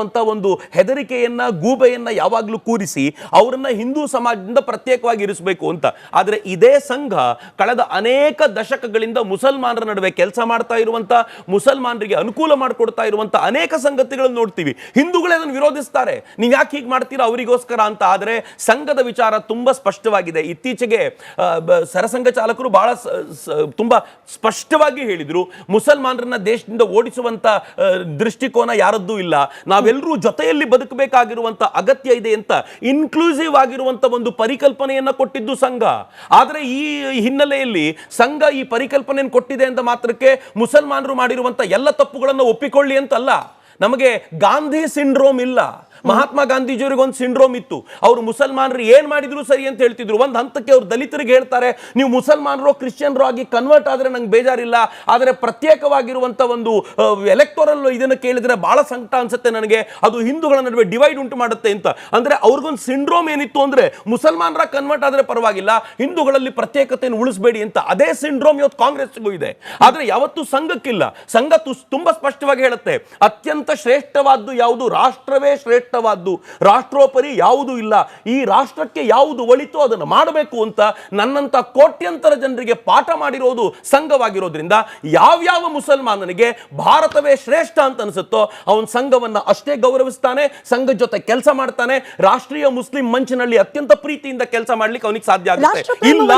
ಅಂತ ಒಂದು ಹೆದರಿಕೆಯನ್ನ ಗೂಬೆಯನ್ನ ಯಾವಾಗಲೂ ಕೂರಿಸಿ ಅವರನ್ನ ಹಿಂದೂ ಸಮಾಜದಿಂದ ಪ್ರತ್ಯೇಕವಾಗಿ ಇರಿಸಬೇಕು ಅಂತ. ಆದರೆ ಇದೇ ಸಂಘ ಕಳೆದ ಅನೇಕ ದಶಕಗಳಿಂದ ಮುಸಲ್ಮಾನರ ನಡುವೆ ಕೆಲಸ ಮಾಡ್ತಾ ಇರುವಂತ, ಮುಸಲ್ಮಾನರಿಗೆ ಅನುಕೂಲ ಮಾಡಿಕೊಡ್ತಾ ಇರುವಂತ ಅನೇಕ ಸಂಗತಿಗಳನ್ನು ನೋಡ್ತೀವಿ. ಹಿಂದೂಗಳೇ ಅದನ್ನು ವಿರೋಧಿಸ್ತಾರೆ, ನೀವು ಯಾಕೆ ಹೀಗೆ ಮಾಡ್ತೀರಾ ಅವರಿಗೋಸ್ಕರ ಅಂತ. ಆದರೆ ಸಂಘದ ವಿಚಾರ ತುಂಬಾ ಸ್ಪಷ್ಟವಾಗಿದೆ. ಇತ್ತೀಚೆಗೆ ಸರಸಂಘ ಚಾಲಕರು ಬಹಳ ತುಂಬಾ ಸ್ಪಷ್ಟವಾಗಿ ಹೇಳಿದ್ರು, ಮುಸಲ್ಮಾನರನ್ನ ದೇಶದಿಂದ ಓಡಿಸುವಂತ ದೃಷ್ಟಿಕೋನ ಯಾರದ್ದೂ ಇಲ್ಲ, ನಾವೆಲ್ಲರೂ ಜೊತೆಯಲ್ಲಿ ಬದುಕಬೇಕಾಗಿರುವಂತ ಅಗತ್ಯ ಇದೆ ಅಂತ ಇನ್ಕ್ಲೂಸಿವ್ ಆಗಿರುವಂತ ಒಂದು ಪರಿಕಲ್ಪನೆಯನ್ನ ಕೊಟ್ಟಿದ್ದು ಸಂಘ. ಆದರೆ ಈ ಹಿನ್ನೆಲೆಯಲ್ಲಿ ಸಂಘ ಈ ಪರಿಕಲ್ಪನೆಯನ್ನು ಕೊಟ್ಟಿದೆ ಅಂತ ಮಾತ್ರಕ್ಕೆ ಮುಸಲ್ಮಾನರು ಮಾಡಿರುವಂತ ಎಲ್ಲ ತಪ್ಪುಗಳನ್ನು ಒಪ್ಪಿಕೊಳ್ಳಿ ಅಂತಲ್ಲ. ನಮಗೆ ಗಾಂಧಿ ಸಿಂಡ್ರೋಮ್ ಇಲ್ಲ. ಮಹಾತ್ಮ ಗಾಂಧೀಜಿಯವರಿಗೆ ಒಂದು ಸಿಂಡ್ರೋಮ್ ಇತ್ತು. ಅವರು ಮುಸಲ್ಮಾನರು ಏನ್ ಮಾಡಿದ್ರು ಸರಿ ಅಂತ ಹೇಳ್ತಿದ್ರು. ಒಂದು ಹಂತಕ್ಕೆ ಅವ್ರು ದಲಿತರಿಗೆ ಹೇಳ್ತಾರೆ, ನೀವು ಮುಸಲ್ಮಾನರು ಕ್ರಿಶ್ಚಿಯನ್ರು ಆಗಿ ಕನ್ವರ್ಟ್ ಆದ್ರೆ ನಂಗೆ ಬೇಜಾರಿಲ್ಲ, ಆದರೆ ಪ್ರತ್ಯೇಕವಾಗಿರುವಂತ ಒಂದು ಎಲೆಕ್ಟೋರಲ್ ಇದನ್ನು ಕೇಳಿದ್ರೆ ಬಹಳ ಸಂಕಟ ಅನ್ಸುತ್ತೆ ನನಗೆ, ಅದು ಹಿಂದೂಗಳ ನಡುವೆ ಡಿವೈಡ್ ಉಂಟು ಮಾಡುತ್ತೆ ಅಂತ. ಅಂದ್ರೆ ಅವ್ರಿಗೊಂದು ಸಿಂಡ್ರೋಮ್ ಏನಿತ್ತು ಅಂದ್ರೆ ಮುಸಲ್ಮಾನರ ಕನ್ವರ್ಟ್ ಆದ್ರೆ ಪರವಾಗಿಲ್ಲ, ಹಿಂದೂಗಳಲ್ಲಿ ಪ್ರತ್ಯೇಕತೆಯನ್ನು ಉಳಿಸಬೇಡಿ ಅಂತ. ಅದೇ ಸಿಂಡ್ರೋಮ್ ಇವತ್ತು ಕಾಂಗ್ರೆಸ್ಗೂ ಇದೆ, ಆದ್ರೆ ಯಾವತ್ತೂ ಸಂಘಕ್ಕಿಲ್ಲ. ಸಂಘ ತುಂಬಾ ಸ್ಪಷ್ಟವಾಗಿ ಹೇಳುತ್ತೆ, ಅತ್ಯಂತ ಶ್ರೇಷ್ಠವಾದ್ದು ಯಾವುದು, ರಾಷ್ಟ್ರವೇ ಶ್ರೇಷ್ಠ, ರಾಷ್ಟ್ರೋಪರಿ ಯಾವುದೂ ಇಲ್ಲ, ಈ ರಾಷ್ಟ್ರಕ್ಕೆ ಯಾವುದು ಒಳಿತೋ ಅದನ್ನು ಮಾಡಬೇಕು ಅಂತ ನನ್ನಂತ ಕೋಟ್ಯಂತರ ಜನರಿಗೆ ಪಾಠ ಮಾಡಿರೋದು ಸಂಘವಾಗಿರೋದ್ರಿಂದ ಯಾವ್ಯಾವ ಮುಸಲ್ಮಾನನಿಗೆ ಭಾರತವೇ ಶ್ರೇಷ್ಠ ಅಂತ ಅನಿಸುತ್ತೋ ಅವನ ಸಂಘವನ್ನ ಅಷ್ಟೇ ಗೌರವಿಸ್ತಾನೆ, ಸಂಘದ ಜೊತೆ ಕೆಲಸ ಮಾಡ್ತಾನೆ. ರಾಷ್ಟ್ರೀಯ ಮುಸ್ಲಿಂ ಮಂಚಿನಲ್ಲಿ ಅತ್ಯಂತ ಪ್ರೀತಿಯಿಂದ ಕೆಲಸ ಮಾಡ್ಲಿಕ್ಕೆ ಅವನಿಗೆ ಸಾಧ್ಯ ಆಗುತ್ತೆ. ಇಲ್ಲ,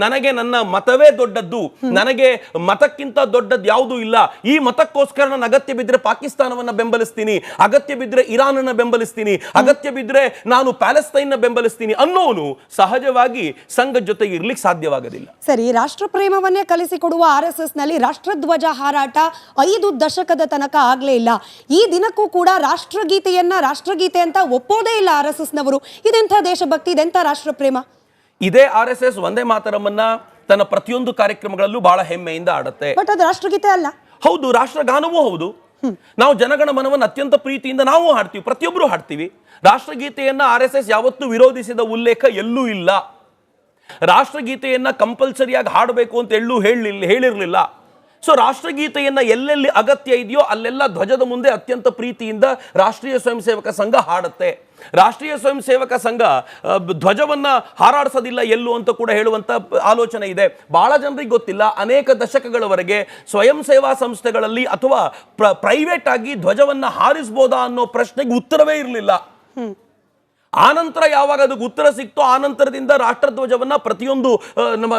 ನನಗೆ ನನ್ನ ಮತವೇ ದೊಡ್ಡದ್ದು, ನನಗೆ ಮತಕ್ಕಿಂತ ದೊಡ್ಡದ್ದು ಯಾವುದೂ ಇಲ್ಲ, ಈ ಮತಕ್ಕೋಸ್ಕರ ನಾನು ಅಗತ್ಯ ಬಿದ್ದರೆ ಪಾಕಿಸ್ತಾನವನ್ನ ಬೆಂಬಲಿಸ್ತೀನಿ, ಅಗತ್ಯ ಬಿದ್ದರೆ ಇರಾನ್ ಅನ್ನ ಬೆಂಬಲಿಸ್ತೀನಿ, ಅಗತ್ಯ ಬಿದ್ದರೆ ನಾನು ಪ್ಯಾಲೆಸ್ತೈನ್ ಬೆಂಬಲಿಸ್ತೀನಿ ಅನ್ನೋನು ಸಹಜವಾಗಿ ಸಂಘದ ಜೊತೆಗೆ ಇರ್ಲಿಕ್ಕೆ ಸಾಧ್ಯವಾಗಲಿಲ್ಲ. ಸರಿ, ರಾಷ್ಟ್ರ ಪ್ರೇಮವನ್ನೇ ಕಲಿಸಿಕೊಡುವ RSS ನಲ್ಲಿ ರಾಷ್ಟ್ರಧ್ವಜ ಹಾರಾಟ 5 ದಶಕದ ತನಕ ಆಗ್ಲೇ ಇಲ್ಲ. ಈ ದಿನಕ್ಕೂ ಕೂಡ ರಾಷ್ಟ್ರಗೀತೆ ಅಂತ ಒಪ್ಪೋದೇ ಇಲ್ಲ RSS ನವರು. ಇದೆಂಥ ದೇಶಭಕ್ತಿ, ಇದೆಂಥ ರಾಷ್ಟ್ರ ಪ್ರೇಮ? ಇದೇ RSS ವಂದೇ ಮಾತರಮನ್ನ ತನ್ನ ಪ್ರತಿಯೊಂದು ಕಾರ್ಯಕ್ರಮಗಳಲ್ಲೂ ಬಹಳ ಹೆಮ್ಮೆಯಿಂದ ಆಡುತ್ತೆ. ಬಟ್ ಅದು ರಾಷ್ಟ್ರಗೀತೆ ಅಲ್ಲ. ಹೌದು, ರಾಷ್ಟ್ರಗಾನವೂ ಹೌದು. ನಾವು ಜನಗಣ ಮನವನ್ನು ಅತ್ಯಂತ ಪ್ರೀತಿಯಿಂದ ನಾವು ಹಾಡ್ತೀವಿ, ಪ್ರತಿಯೊಬ್ಬರು ಹಾಡ್ತೀವಿ. ರಾಷ್ಟ್ರಗೀತೆಯನ್ನ RSS ಯಾವತ್ತೂ ವಿರೋಧಿಸಿದ ಉಲ್ಲೇಖ ಎಲ್ಲೂ ಇಲ್ಲ. ರಾಷ್ಟ್ರಗೀತೆಯನ್ನ ಕಂಪಲ್ಸರಿಯಾಗಿ ಹಾಡಬೇಕು ಅಂತ ಹೇಳಿರಲಿಲ್ಲ. ಸೊ ರಾಷ್ಟ್ರಗೀತೆಯನ್ನ ಎಲ್ಲೆಲ್ಲಿ ಅಗತ್ಯ ಇದೆಯೋ ಅಲ್ಲೆಲ್ಲ ಧ್ವಜದ ಮುಂದೆ ಅತ್ಯಂತ ಪ್ರೀತಿಯಿಂದ ರಾಷ್ಟ್ರೀಯ ಸ್ವಯಂ ಸೇವಕ ಸಂಘ ಹಾಡುತ್ತೆ. ರಾಷ್ಟ್ರೀಯ ಸ್ವಯಂ ಸೇವಕ ಸಂಘ ಧ್ವಜವನ್ನ ಹಾರಾಡಿಸೋದಿಲ್ಲ ಎಲ್ಲೂ ಅಂತ ಕೂಡ ಹೇಳುವಂತ ಆಲೋಚನೆ ಇದೆ. ಬಹಳ ಜನರಿಗೆ ಗೊತ್ತಿಲ್ಲ, ಅನೇಕ ದಶಕಗಳವರೆಗೆ ಸ್ವಯಂ ಸೇವಾ ಸಂಸ್ಥೆಗಳಲ್ಲಿ ಅಥವಾ ಪ್ರೈವೇಟ್ ಆಗಿ ಧ್ವಜವನ್ನ ಹಾರಿಸಬಹುದಾ ಅನ್ನೋ ಪ್ರಶ್ನೆಗೆ ಉತ್ತರವೇ ಇರಲಿಲ್ಲ. ಆನಂತರ ಯಾವಾಗ ಅದಕ್ಕೆ ಉತ್ತರ ಸಿಕ್ತೋ ಆನಂತರದಿಂದ ರಾಷ್ಟ್ರಧ್ವಜವನ್ನ ಪ್ರತಿಯೊಂದು ನಮ್ಮ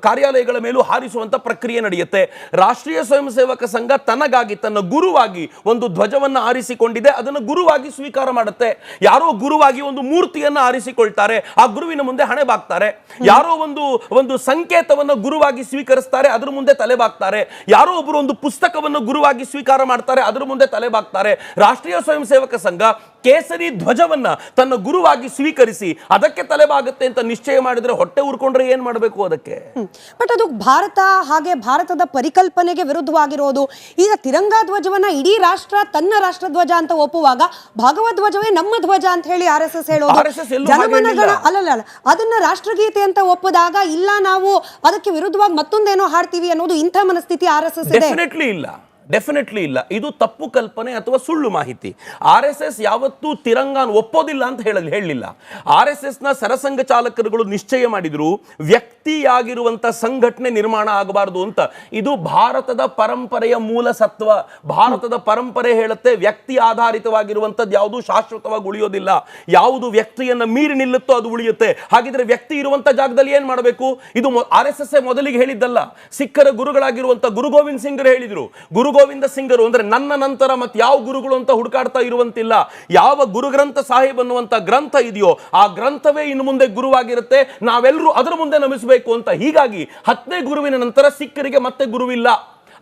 ಕಾರ್ಯಾಲಯಗಳ ಮೇಲೂ ಹಾರಿಸುವಂತ ಪ್ರಕ್ರಿಯೆ ನಡೆಯುತ್ತೆ. ರಾಷ್ಟ್ರೀಯ ಸ್ವಯಂ ಸೇವಕ ಸಂಘ ತನಗಾಗಿ, ತನ್ನ ಗುರುವಾಗಿ ಒಂದು ಧ್ವಜವನ್ನ ಆರಿಸಿಕೊಂಡಿದೆ, ಅದನ್ನು ಗುರುವಾಗಿ ಸ್ವೀಕಾರ ಮಾಡುತ್ತೆ. ಯಾರೋ ಗುರುವಾಗಿ ಒಂದು ಮೂರ್ತಿಯನ್ನ ಆರಿಸಿಕೊಳ್ತಾರೆ, ಆ ಗುರುವಿನ ಮುಂದೆ ಹಣೆ ಬಾಗ್ತಾರೆ. ಯಾರೋ ಒಂದು ಸಂಕೇತವನ್ನು ಗುರುವಾಗಿ ಸ್ವೀಕರಿಸ್ತಾರೆ, ಅದರ ಮುಂದೆ ತಲೆ ಬಾಗ್ತಾರೆ. ಯಾರೋ ಒಬ್ಬರು ಒಂದು ಪುಸ್ತಕವನ್ನು ಗುರುವಾಗಿ ಸ್ವೀಕಾರ ಮಾಡ್ತಾರೆ, ಅದರ ಮುಂದೆ ತಲೆ ಬಾಗ್ತಾರೆ. ರಾಷ್ಟ್ರೀಯ ಸ್ವಯಂ ಸೇವಕ ಸಂಘ ಕೇಸರಿ ಧ್ವಜವನ್ನ ತನ್ನ ಗುರುವಾಗಿ ಸ್ವೀಕರಿಸಿ ಅದಕ್ಕೆ ತಲೆಬಾಗುತ್ತೆ ಅಂತ ನಿಶ್ಚಯ ಮಾಡಿದ್ರೆ ಹೊಟ್ಟೆ ಉರ್ಕೊಂಡ್ರೆ ಏನ್ ಮಾಡಬೇಕು ಅದಕ್ಕೆ? ಬಟ್ ಅದು ಭಾರತ, ಹಾಗೆ ಭಾರತದ ಪರಿಕಲ್ಪನೆಗೆ ವಿರುದ್ಧವಾಗಿರೋದು. ಈಗ ತಿರಂಗಾ ಧ್ವಜವನ್ನ ಇಡೀ ರಾಷ್ಟ್ರ ತನ್ನ ರಾಷ್ಟ್ರಧ್ವಜ ಅಂತ ಒಪ್ಪುವಾಗ ಭಾಗವಧ್ವಜವೇ ನಮ್ಮ ಧ್ವಜ ಅಂತ ಹೇಳಿ RSS ಹೇಳೋದು. ಜನಮನಗಣ ಅಲ್ಲಲ್ಲ, ಅದನ್ನ ರಾಷ್ಟ್ರಗೀತೆ ಅಂತ ಒಪ್ಪದಾಗ ಇಲ್ಲ ನಾವು ಅದಕ್ಕೆ ವಿರುದ್ಧವಾಗಿ ಮತ್ತೊಂದೇನೋ ಹಾಡ್ತೀವಿ ಅನ್ನೋದು ಇಂಥ ಮನಸ್ಥಿತಿ RSS ಇದೆ? ಡೆಫಿನೆಟ್ಲಿ ಇಲ್ಲ. ಇದು ತಪ್ಪು ಕಲ್ಪನೆ ಅಥವಾ ಸುಳ್ಳು ಮಾಹಿತಿ. RSS ಯಾವತ್ತೂ ತಿರಂಗಾನ್ ಒಪ್ಪೋದಿಲ್ಲ ಅಂತ ಹೇಳಲಿಲ್ಲ. RSS ನ ಸರಸಂಘ ಚಾಲಕರುಗಳು ನಿಶ್ಚಯ ಮಾಡಿದ್ರು, ವ್ಯಕ್ತಿಯಾಗಿರುವಂತ ಸಂಘಟನೆ ನಿರ್ಮಾಣ ಆಗಬಾರದು ಅಂತ. ಇದು ಭಾರತದ ಪರಂಪರೆಯ ಮೂಲ ಸತ್ವ. ಭಾರತದ ಪರಂಪರೆ ಹೇಳುತ್ತೆ, ವ್ಯಕ್ತಿ ಆಧಾರಿತವಾಗಿರುವಂತದ್ದು ಯಾವುದು ಶಾಶ್ವತವಾಗಿ ಉಳಿಯೋದಿಲ್ಲ, ಯಾವುದು ವ್ಯಕ್ತಿಯನ್ನ ಮೀರಿ ನಿಲ್ಲುತ್ತೋ ಅದು ಉಳಿಯುತ್ತೆ. ಹಾಗಿದ್ರೆ ವ್ಯಕ್ತಿ ಇರುವಂತ ಜಾಗದಲ್ಲಿ ಏನ್ ಮಾಡಬೇಕು? ಇದು RSS ಮೊದಲಿಗೆ ಹೇಳಿದ್ದಲ್ಲ. ಸಿಖ್ಖರ ಗುರುಗಳಾಗಿರುವಂತ ಗುರು ಗೋವಿಂದ್ ಸಿಂಗರು ಹೇಳಿದ್ರು. ಗುರು ಗೋವಿಂದ ಸಿಂಗರು ಅಂದ್ರೆ ನನ್ನ ನಂತರ ಮತ್ತೆ ಯಾವ ಗುರುಗಳು ಅಂತ ಹುಡುಕಾಡ್ತಾ ಇರುವಂತಿಲ್ಲ. ಯಾವ ಗುರುಗ್ರಂಥ ಸಾಹಿಬ್ ಅನ್ನುವಂತ ಗ್ರಂಥ ಇದೆಯೋ ಆ ಗ್ರಂಥವೇ ಇನ್ನು ಮುಂದೆ ಗುರುವಾಗಿರುತ್ತೆ, ನಾವೆಲ್ಲರೂ ಅದರ ಮುಂದೆ ನಮಿಸಬೇಕು ಅಂತ. ಹೀಗಾಗಿ 10ನೇ ಗುರುವಿನ ನಂತರ ಸಿಖ್ಖರಿಗೆ ಮತ್ತೆ ಗುರುವಿಲ್ಲ.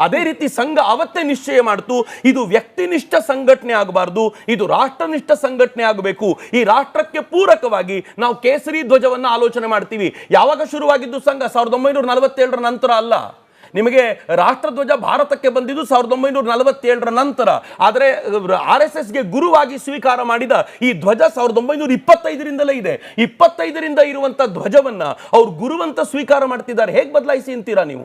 ಅದೇ ರೀತಿ ಸಂಘ ಅವತ್ತೇ ನಿಶ್ಚಯ ಮಾಡ್ತು, ಇದು ವ್ಯಕ್ತಿನಿಷ್ಠ ಸಂಘಟನೆ ಆಗಬಾರ್ದು, ಇದು ರಾಷ್ಟ್ರನಿಷ್ಠ ಸಂಘಟನೆ ಆಗಬೇಕು. ಈ ರಾಷ್ಟ್ರಕ್ಕೆ ಪೂರಕವಾಗಿ ನಾವು ಕೇಸರಿ ಧ್ವಜವನ್ನ ಆಲೋಚನೆ ಮಾಡ್ತೀವಿ. ಯಾವಾಗ ಶುರುವಾಗಿದ್ದು ಸಂಘ? 1947 ನಂತರ ಅಲ್ಲ. ನಿಮಗೆ ರಾಷ್ಟ್ರಧ್ವಜ ಭಾರತಕ್ಕೆ ಬಂದಿದ್ದು 1947ರ ನಂತರ. ಆದರೆ RSSಗೆ ಗುರುವಾಗಿ ಸ್ವೀಕಾರ ಮಾಡಿದ ಈ ಧ್ವಜ 1925ರಿಂದಲೇ ಇದೆ. 25ರಿಂದ ಇರುವಂತ ಧ್ವಜವನ್ನ ಅವ್ರು ಗುರುವಂತ ಸ್ವೀಕಾರ ಮಾಡ್ತಿದ್ದಾರೆ. ಹೇಗೆ ಬದಲಾಯಿಸಿ ಅಂತೀರಾ ನೀವು?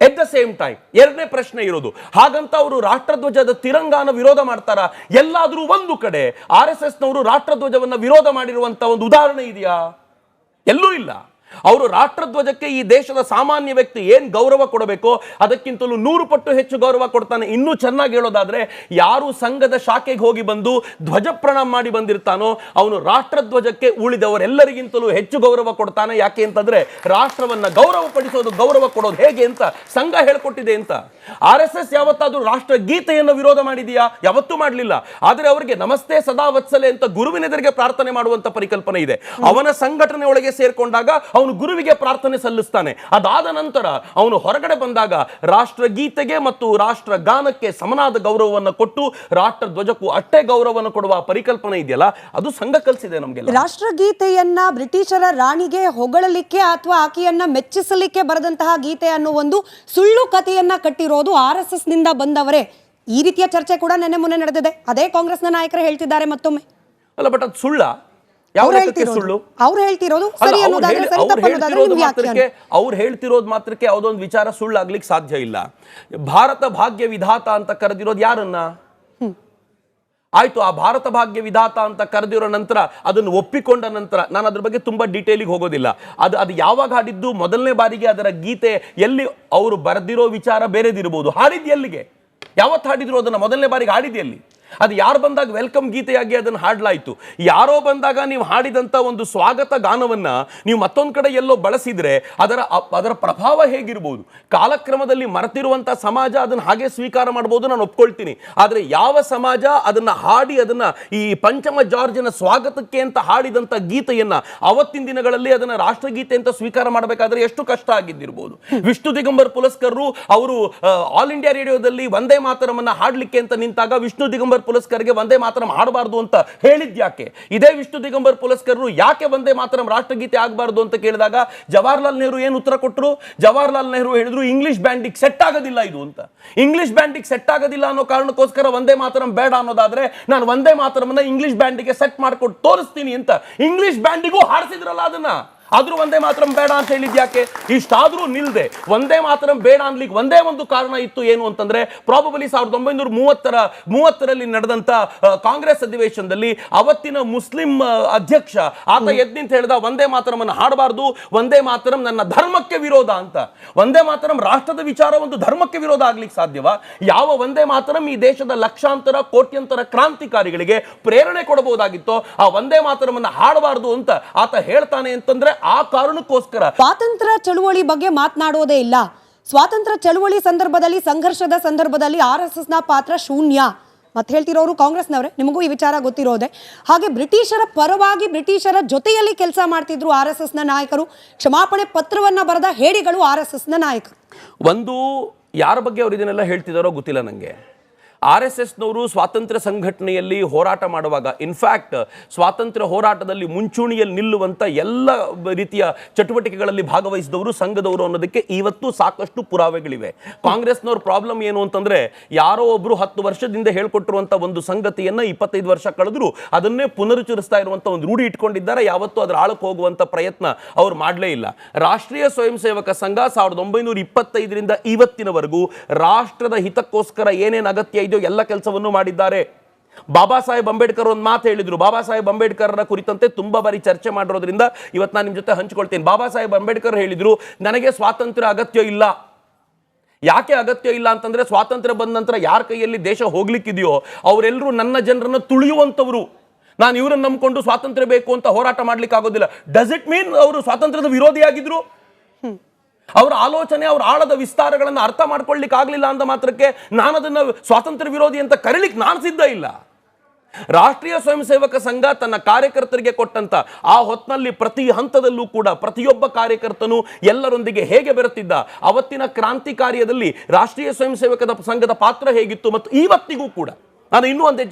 ಎಟ್ ದ ಸೇಮ್ ಟೈಮ್ ಎರಡನೇ ಪ್ರಶ್ನೆ ಇರೋದು, ಹಾಗಂತ ಅವರು ರಾಷ್ಟ್ರಧ್ವಜದ ತಿರಂಗಾನ ವಿರೋಧ ಮಾಡ್ತಾರ? ಎಲ್ಲಾದ್ರೂ ಒಂದು ಕಡೆ RSSನವರು ರಾಷ್ಟ್ರಧ್ವಜವನ್ನ ವಿರೋಧ ಮಾಡಿರುವಂತ ಒಂದು ಉದಾಹರಣೆ ಇದೆಯಾ? ಎಲ್ಲೂ ಇಲ್ಲ. ಅವರು ರಾಷ್ಟ್ರಧ್ವಜಕ್ಕೆ ಈ ದೇಶದ ಸಾಮಾನ್ಯ ವ್ಯಕ್ತಿ ಏನ್ ಗೌರವ ಕೊಡಬೇಕೋ ಅದಕ್ಕಿಂತಲೂ 100 ಪಟ್ಟು ಹೆಚ್ಚು ಗೌರವ ಕೊಡ್ತಾನೆ. ಇನ್ನೂ ಚೆನ್ನಾಗಿ ಹೇಳೋದಾದ್ರೆ, ಯಾರು ಸಂಘದ ಶಾಖೆಗೆ ಹೋಗಿ ಬಂದು ಧ್ವಜ ಪ್ರಣಾಮ ಮಾಡಿ ಬಂದಿರ್ತಾನೋ ಅವನು ರಾಷ್ಟ್ರಧ್ವಜಕ್ಕೆ ಉಳಿದವರೆಲ್ಲರಿಗಿಂತಲೂ ಹೆಚ್ಚು ಗೌರವ ಕೊಡ್ತಾನೆ. ಯಾಕೆ ಅಂತಂದ್ರೆ ರಾಷ್ಟ್ರವನ್ನ ಗೌರವ ಕೊಡೋದು ಹೇಗೆ ಅಂತ ಸಂಘ ಹೇಳ್ಕೊಟ್ಟಿದೆ ಅಂತ. RSS ಯಾವತ್ತಾದ್ರೂ ರಾಷ್ಟ್ರ ಗೀತೆಯನ್ನು ವಿರೋಧ ಮಾಡಿದೆಯಾ? ಯಾವತ್ತೂ ಮಾಡಲಿಲ್ಲ. ಆದರೆ ಅವರಿಗೆ ನಮಸ್ತೆ ಸದಾ ವತ್ಸಲೆ ಅಂತ ಗುರುವಿನೆದುರಿಗೆ ಪ್ರಾರ್ಥನೆ ಮಾಡುವಂತ ಪರಿಕಲ್ಪನೆ ಇದೆ. ಅವನ ಸಂಘಟನೆ ಒಳಗೆ ಸೇರ್ಕೊಂಡಾಗ ಅವನು ಗುರುವಿಗೆ ಪ್ರಾರ್ಥನೆ ಸಲ್ಲಿಸ್ತಾನೆ. ಅದಾದ ನಂತರ ಅವನು ಹೊರಗಡೆ ಬಂದಾಗ ರಾಷ್ಟ್ರಗೀತೆಗೆ ಮತ್ತು ರಾಷ್ಟ್ರ ಗಾನಕ್ಕೆ ಸಮನಾದ ಗೌರವವನ್ನು ಕೊಟ್ಟು ರಾಷ್ಟ್ರ ಧ್ವಜಕ್ಕೂ ಅಷ್ಟೇ ಗೌರವವನ್ನು ಕೊಡುವ ಪರಿಕಲ್ಪನೆ ಇದೆಯಲ್ಲ, ಅದು ಸಂಘ ಕಲಿಸಿದೆ ನಮಗೆ. ರಾಷ್ಟ್ರಗೀತೆಯನ್ನ ಬ್ರಿಟಿಷರ ರಾಣಿಗೆ ಹೊಗಳಲಿಕ್ಕೆ ಅಥವಾ ಆಕೆಯನ್ನ ಮೆಚ್ಚಿಸಲಿಕ್ಕೆ ಬರೆದಂತಹ ಗೀತೆ ಅನ್ನೋ ಒಂದು ಸುಳ್ಳು ಕಥೆಯನ್ನ ಕಟ್ಟಿರೋದು RSS ನಿಂದ ಬಂದವರೇ. ಈ ರೀತಿಯ ಚರ್ಚೆ ಕೂಡ ನೆನ್ನೆ ಮೊನ್ನೆ ನಡೆದಿದೆ. ಅದೇ ಕಾಂಗ್ರೆಸ್ನ ನಾಯಕರು ಹೇಳ್ತಿದ್ದಾರೆ ಮತ್ತೊಮ್ಮೆ. ಅಲ್ಲ, ಬಟ್ ಅದು ಸುಳ್ಳ? ಅವ್ರು ಹೇಳ್ತಿರೋದು ಸರಿ ಅನ್ನೋದಾದ್ರೆ ಸರಿ, ತಪ್ಪು ಅನ್ನೋದಾದ್ರೆ ನಿಮ್ಮ ವ್ಯಾಖ್ಯಾನ. ಅವ್ರು ಹೇಳ್ತಿರೋದು ಮಾತ್ರಕ್ಕೆ ಯಾವುದೊಂದು ವಿಚಾರ ಸುಳ್ಳಾಗ್ಲಿಕ್ಕೆ ಸಾಧ್ಯ ಇಲ್ಲ. ಭಾರತ ಭಾಗ್ಯ ವಿಧಾತ ಅಂತ ಕರೆದಿರೋದು ಯಾರನ್ನ? ಆಯ್ತು, ಆ ಭಾರತ ಭಾಗ್ಯ ವಿಧಾತ ಅಂತ ಕರೆದಿರೋ ನಂತರ ಅದನ್ನು ಒಪ್ಪಿಕೊಂಡ ನಂತರ ನಾನು ಅದ್ರ ಬಗ್ಗೆ ತುಂಬಾ ಡೀಟೇಲಿಗೆ ಹೋಗೋದಿಲ್ಲ. ಅದು ಯಾವಾಗ ಹಾಡಿದ್ದು, ಮೊದಲನೇ ಬಾರಿಗೆ ಅದರ ಗೀತೆ ಎಲ್ಲಿ ಅವರು ಬರೆದಿರೋ ವಿಚಾರ ಬೇರೆದಿರಬಹುದು. ಹಾಡಿದ್ದು ಎಲ್ಲಿಗೆ, ಯಾವತ್ತು ಹಾಡಿದ್ರು ಅದನ್ನ ಮೊದಲನೇ ಬಾರಿಗೆ ಹಾಡಿದ್ದು ಎಲ್ಲಿ? ಅದು ಯಾರು ಬಂದಾಗ ವೆಲ್ಕಮ್ ಗೀತೆಯಾಗಿ ಅದನ್ನು ಹಾಡಲಾಯಿತು. ಯಾರೋ ಬಂದಾಗ ನೀವು ಹಾಡಿದಂಥ ಒಂದು ಸ್ವಾಗತ ಗಾನವನ್ನ ನೀವು ಮತ್ತೊಂದು ಕಡೆ ಎಲ್ಲೋ ಬಳಸಿದ್ರೆ ಅದರ ಪ್ರಭಾವ ಹೇಗಿರ್ಬೋದು? ಕಾಲಕ್ರಮದಲ್ಲಿ ಮರೆತಿರುವಂಥ ಸಮಾಜ ಅದನ್ನು ಹಾಗೆ ಸ್ವೀಕಾರ ಮಾಡ್ಬೋದು, ನಾನು ಒಪ್ಕೊಳ್ತೀನಿ. ಆದರೆ ಯಾವ ಸಮಾಜ ಅದನ್ನ ಹಾಡಿ ಅದನ್ನ ಈ ಪಂಚಮ ಜಾರ್ಜನ ಸ್ವಾಗತಕ್ಕೆ ಅಂತ ಹಾಡಿದಂಥ ಗೀತೆಯನ್ನ ಅವತ್ತಿನ ದಿನಗಳಲ್ಲಿ ಅದನ್ನ ರಾಷ್ಟ್ರಗೀತೆ ಅಂತ ಸ್ವೀಕಾರ ಮಾಡಬೇಕಾದ್ರೆ ಎಷ್ಟು ಕಷ್ಟ ಆಗಿದ್ದಿರ್ಬೋದು. ವಿಷ್ಣು ದಿಗಂಬರ್ ಪುಲಸ್ಕರ್ರು ಅವರು ಆಲ್ ಇಂಡಿಯಾ ರೇಡಿಯೋದಲ್ಲಿ ವಂದೇ ಮಾತರಮನ್ನ ಹಾಡ್ಲಿಕ್ಕೆ ಅಂತ ನಿಂತಾಗ ವಿಷ್ಣು ದಿಗಂಬರ್ ಪುಲಸ್ಕರ್ಗೆ ವಂದೇ ಮಾತರಂ ಹಾಡಬಾರ್ದು ಅಂತ ಹೇಳಿದ್ಯಾಕೆ? ಇದೇ ವಿಷ್ಣು ದಿಗಂಬರ್ ಪುಲಸ್ಕರ್ರು ಯಾಕೆ ವಂದೇ ಮಾತರಂ ರಾಷ್ಟ್ರಗೀತೆ ಆಗಬಾರ್ದು ಅಂತ ಕೇಳಿದಾಗ ಜವಾಹರ್ಲಾಲ್ ನೆಹರು ಏನು ಉತ್ತರ ಕೊಟ್ಟರು? ಜವಾಹರ್ಲಾಲ್ ನೆಹರು ಹೇಳಿದ್ರು, ಇಂಗ್ಲಿಷ್ ಬ್ಯಾಂಡಿಗೆ ಸೆಟ್ ಆಗೋದಿಲ್ಲ ಇದು ಅಂತ. ಇಂಗ್ಲಿಷ್ ಬ್ಯಾಂಡಿಗೆ ಸೆಟ್ ಆಗೋದಿಲ್ಲ ಅನ್ನೋ ಕಾರಣಕ್ಕೋಸ್ಕರ ವಂದೇ ಮಾತರಂ ಬೇಡ ಅನ್ನೋದಾದ್ರೆ ನಾನು ವಂದೇ ಮಾತರಮನ್ನ ಇಂಗ್ಲಿಷ್ ಬ್ಯಾಂಡಿಗೆ ಸೆಟ್ ಮಾಡ್ಕೊಟ್ಟು ತೋರಿಸ್ತೀನಿ ಅಂತ ಇಂಗ್ಲಿಷ್ ಬ್ಯಾಂಡಿಗೂ ಹಾಡಿಸಿದ್ರಲ್ಲ ಅದನ್ನ. ಆದ್ರೂ ವಂದೇ ಮಾತರಂ ಬೇಡ ಅಂತ ಹೇಳಿದ್ಯಾಕೆ? ಇಷ್ಟಾದ್ರೂ ನಿಲ್ದೆ ವಂದೇ ಮಾತರಂ ಬೇಡ ಅನ್ಲಿಕ್ಕೆ ಒಂದೇ ಒಂದು ಕಾರಣ ಇತ್ತು. ಏನು ಅಂತಂದ್ರೆ ಪ್ರಾಬಬಲಿ 1930ರಲ್ಲಿ ನಡೆದಂತ ಕಾಂಗ್ರೆಸ್ ಅಧಿವೇಶನದಲ್ಲಿ ಅವತ್ತಿನ ಮುಸ್ಲಿಂ ಅಧ್ಯಕ್ಷ ಆತ ಎದ್ನಿಂತ ಹೇಳಿದ ವಂದೇ ಮಾತರಂ ಹಾಡಬಾರ್ದು, ವಂದೇ ಮಾತರಂ ನನ್ನ ಧರ್ಮಕ್ಕೆ ವಿರೋಧ ಅಂತ. ವಂದೇ ಮಾತರಂ ರಾಷ್ಟ್ರದ ವಿಚಾರ ಒಂದು ಧರ್ಮಕ್ಕೆ ವಿರೋಧ ಆಗ್ಲಿಕ್ಕೆ ಸಾಧ್ಯವಾ? ಯಾವ ವಂದೇ ಮಾತರಂ ಈ ದೇಶದ ಲಕ್ಷಾಂತರ ಕೋಟ್ಯಂತರ ಕ್ರಾಂತಿಕಾರಿಗಳಿಗೆ ಪ್ರೇರಣೆ ಕೊಡಬಹುದಾಗಿತ್ತೋ ಆ ವಂದೇ ಮಾತರಂ ಹಾಡಬಾರ್ದು ಅಂತ ಆತ ಹೇಳ್ತಾನೆ ಅಂತಂದ್ರೆ ಆ ಕಾರಣಕ್ಕೋಸ್ಕರ ಸ್ವಾತಂತ್ರ್ಯ ಚಳುವಳಿ ಬಗ್ಗೆ ಮಾತನಾಡೋದೇ ಇಲ್ಲ. ಸ್ವಾತಂತ್ರ್ಯ ಚಳುವಳಿ ಸಂದರ್ಭದಲ್ಲಿ, ಸಂಘರ್ಷದ ಸಂದರ್ಭದಲ್ಲಿ RSS ನ ಪಾತ್ರ ಶೂನ್ಯ ಮತ್ತೆ ಹೇಳ್ತಿರೋರು ಕಾಂಗ್ರೆಸ್ನವರೇ. ನಿಮಗೂ ಈ ವಿಚಾರ ಗೊತ್ತಿರೋದೆ. ಹಾಗೆ ಬ್ರಿಟಿಷರ ಪರವಾಗಿ ಬ್ರಿಟಿಷರ ಜೊತೆಯಲ್ಲಿ ಕೆಲಸ ಮಾಡ್ತಿದ್ರು RSS ನ ನಾಯಕರು. ಕ್ಷಮಾಪಣೆ ಪತ್ರವನ್ನ ಬರೆದ ಹೇಡಿಗಳು RSS ನ ನಾಯಕರು. ಒಂದು ಯಾರ ಬಗ್ಗೆ ಅವರು ಇದನ್ನೆಲ್ಲ ಹೇಳ್ತಿದಾರೋ ಗೊತ್ತಿಲ್ಲ ನನಗೆ. RSSನವರು ಸ್ವಾತಂತ್ರ್ಯ ಸಂಘಟನೆಯಲ್ಲಿ ಹೋರಾಟ ಮಾಡುವಾಗ, ಇನ್ಫ್ಯಾಕ್ಟ್ ಸ್ವಾತಂತ್ರ್ಯ ಹೋರಾಟದಲ್ಲಿ ಮುಂಚೂಣಿಯಲ್ಲಿ ನಿಲ್ಲುವಂಥ ಎಲ್ಲ ರೀತಿಯ ಚಟುವಟಿಕೆಗಳಲ್ಲಿ ಭಾಗವಹಿಸಿದವರು ಸಂಘದವರು ಅನ್ನೋದಕ್ಕೆ ಇವತ್ತು ಸಾಕಷ್ಟು ಪುರಾವೆಗಳಿವೆ. ಕಾಂಗ್ರೆಸ್ನವ್ರ ಪ್ರಾಬ್ಲಮ್ ಏನು ಅಂತಂದ್ರೆ, ಯಾರೋ ಒಬ್ರು 10 ವರ್ಷದಿಂದ ಹೇಳ್ಕೊಟ್ಟಿರುವಂಥ ಒಂದು ಸಂಗತಿಯನ್ನ 25 ವರ್ಷ ಕಳೆದ್ರು ಅದನ್ನೇ ಪುನರುಚ್ಚರಿಸ್ತಾ ಇರುವಂಥ ಒಂದು ರೂಢಿ ಇಟ್ಕೊಂಡಿದ್ದಾರೆ. ಯಾವತ್ತೂ ಅದರ ಆಳಕ್ಕೆ ಹೋಗುವಂಥ ಪ್ರಯತ್ನ ಅವ್ರು ಮಾಡಲೇ ಇಲ್ಲ. ರಾಷ್ಟ್ರೀಯ ಸ್ವಯಂ ಸೇವಕ ಸಂಘ 1925ರಿಂದ ಇವತ್ತಿನವರೆಗೂ ರಾಷ್ಟ್ರದ ಹಿತಕ್ಕೋಸ್ಕರ ಏನೇನು ಅಗತ್ಯ ಇದೆಯೋ ಎಲ್ಲ ಕೆಲಸವನ್ನು ಮಾಡಿದ್ದಾರೆ. ಬಾಬಾ ಸಾಹೇಬ್ ಅಂಬೇಡ್ಕರ್ ಒಂದು ಮಾತು ಹೇಳಿದ್ರು. ಬಾಬಾ ಸಾಹೇಬ್ ಅಂಬೇಡ್ಕರ್ರ ಕುರಿತಂತೆ ತುಂಬಾ ಬಾರಿ ಚರ್ಚೆ ಮಾಡಿರೋದ್ರಿಂದ ಇವತ್ತು ನಾನು ನಿಮ್ಮ ಜೊತೆ ಹಂಚಿಕೊಳ್ತೇನೆ. ಬಾಬಾ ಸಾಹೇಬ್ ಅಂಬೇಡ್ಕರ್ ಹೇಳಿದ್ರು, ನನಗೆ ಸ್ವಾತಂತ್ರ್ಯ ಅಗತ್ಯ ಇಲ್ಲ. ಯಾಕೆ ಅಗತ್ಯ ಇಲ್ಲ ಅಂತಂದ್ರೆ, ಸ್ವಾತಂತ್ರ್ಯ ಬಂದ ನಂತರ ಯಾರ ಕೈಯಲ್ಲಿ ದೇಶ ಹೋಗ್ಲಿಕ್ಕಿದೆಯೋ ಅವರೆಲ್ಲರೂ ನನ್ನ ಜನರನ್ನು ತುಳಿಯುವಂಥವ್ರು. ನಾನು ಇವರನ್ನು ನಂಬಿಕೊಂಡು ಸ್ವಾತಂತ್ರ್ಯ ಬೇಕು ಅಂತ ಹೋರಾಟ ಮಾಡ್ಲಿಕ್ಕೆ ಆಗೋದಿಲ್ಲ. ಡಸ್ ಇಟ್ ಮೀನ್ ಅವರು ಸ್ವಾತಂತ್ರ್ಯದ ವಿರೋಧಿಯಾಗಿದ್ರು? ಅವರ ಆಲೋಚನೆ, ಅವರ ಆಳದ ವಿಸ್ತಾರಗಳನ್ನು ಅರ್ಥ ಮಾಡ್ಕೊಳ್ಳಿಕ್ಕೆ ಆಗಲಿಲ್ಲ ಅಂತ ಮಾತ್ರಕ್ಕೆ ನಾನು ಅದನ್ನು ಸ್ವಾತಂತ್ರ್ಯ ವಿರೋಧಿ ಅಂತ ಕರೀಲಿಕ್ಕೆ ನಾನು ಸಿದ್ಧ ಇಲ್ಲ. ರಾಷ್ಟ್ರೀಯ ಸ್ವಯಂ ಸೇವಕ ಸಂಘ ತನ್ನ ಕಾರ್ಯಕರ್ತರಿಗೆ ಕೊಟ್ಟಂತ ಆ ಹೊತ್ತಿನಲ್ಲಿ ಪ್ರತಿ ಹಂತದಲ್ಲೂ ಕೂಡ ಪ್ರತಿಯೊಬ್ಬ ಕಾರ್ಯಕರ್ತನು ಎಲ್ಲರೊಂದಿಗೆ ಹೇಗೆ ಬೆರೆತಿದ್ದ, ಅವತ್ತಿನ ಕ್ರಾಂತಿ ಕಾರ್ಯದಲ್ಲಿ ರಾಷ್ಟ್ರೀಯ ಸ್ವಯಂ ಸೇವಕದ ಸಂಘದ ಪಾತ್ರ ಹೇಗಿತ್ತು ಮತ್ತು ಇವತ್ತಿಗೂ ಕೂಡ ನಾನು ಇನ್ನೂ ಒಂದು